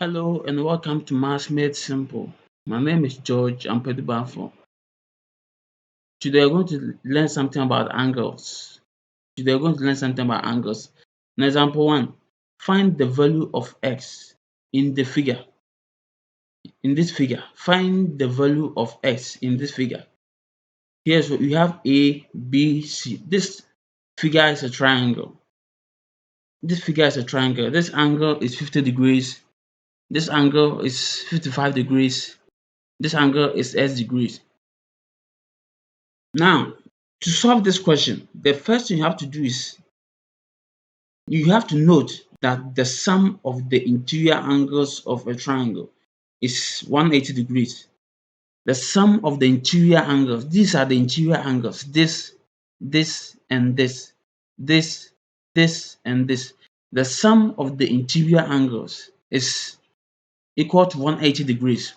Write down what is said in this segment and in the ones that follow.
Hello and welcome to Maths Made Simple. My name is George Ampedubafo. Today we're going to learn something about angles. Today we're going to learn something about angles. In example 1, find the value of x in the figure. In this figure, find the value of x in this figure. Here so we have A, B, C. This figure is a triangle. This figure is a triangle. This angle is 50 degrees. This angle is 55 degrees. This angle is S degrees. Now, to solve this question, the first thing you have to do is you have to note that the sum of the interior angles of a triangle is 180 degrees. The sum of the interior angles, these are the interior angles, this, and this, and this. The sum of the interior angles is equal to 180 degrees.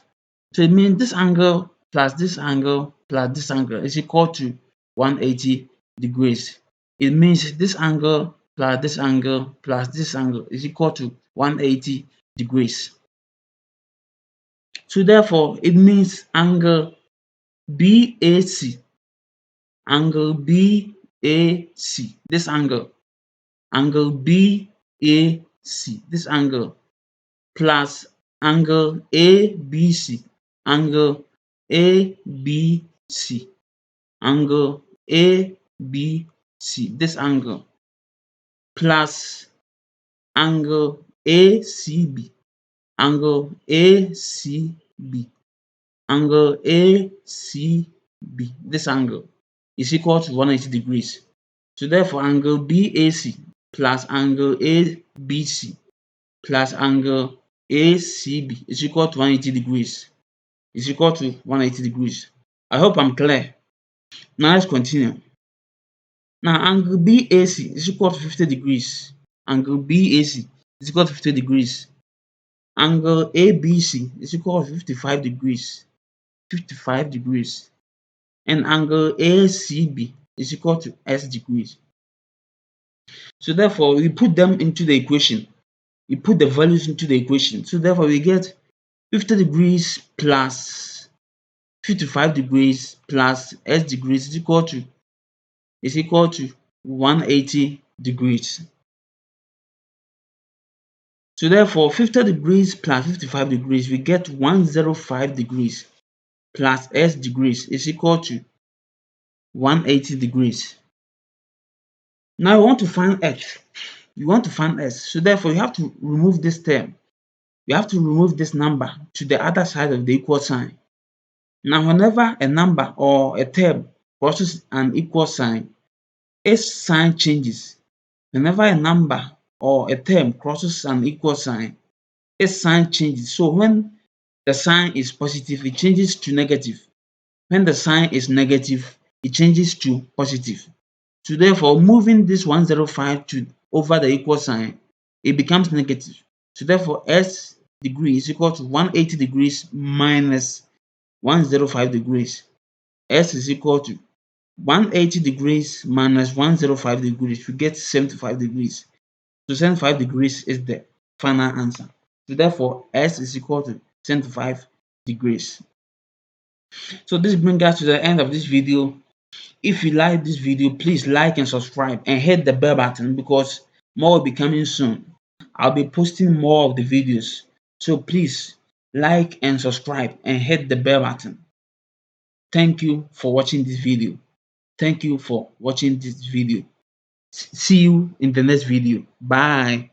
So it means this angle plus this angle plus this angle is equal to 180 degrees. It means this angle plus this angle plus this angle is equal to 180 degrees. So therefore, it means angle BAC, angle BAC, this angle BAC, this angle plus angle ABC, angle ABC, angle ABC, this angle plus angle ACB, angle ACB, angle ACB, this angle is equal to 180 degrees. So therefore, angle BAC plus angle ABC plus angle ACB is equal to 180 degrees. Is equal to 180 degrees. I hope I'm clear. Now let's continue. Now angle BAC is equal to 50 degrees. Angle BAC is equal to 50 degrees. Angle ABC is equal to 55 degrees. 55 degrees. And angle ACB is equal to S degrees. So therefore, we put them into the equation. We put the values into the equation. So therefore, we get 50 degrees plus 55 degrees plus S degrees is equal to 180 degrees. So therefore, 50 degrees plus 55 degrees, we get 105 degrees plus S degrees is equal to 180 degrees. Now we want to find X. You want to find S. So therefore, you have to remove this term. You have to remove this number to the other side of the equal sign. Now, whenever a number or a term crosses an equal sign, its sign changes. Whenever a number or a term crosses an equal sign, its sign changes. So when the sign is positive, it changes to negative. When the sign is negative, it changes to positive. So therefore, moving this 105 to over the equal sign, it becomes negative. So therefore, S degree is equal to 180 degrees minus 105 degrees. S is equal to 180 degrees minus 105 degrees. We get 75 degrees. So 75 degrees is the final answer. So therefore, S is equal to 75 degrees. So this brings us to the end of this video. If you like this video, please like and subscribe and hit the bell button because more will be coming soon. I'll be posting more of the videos. So please like and subscribe and hit the bell button. Thank you for watching this video. Thank you for watching this video. See you in the next video. Bye.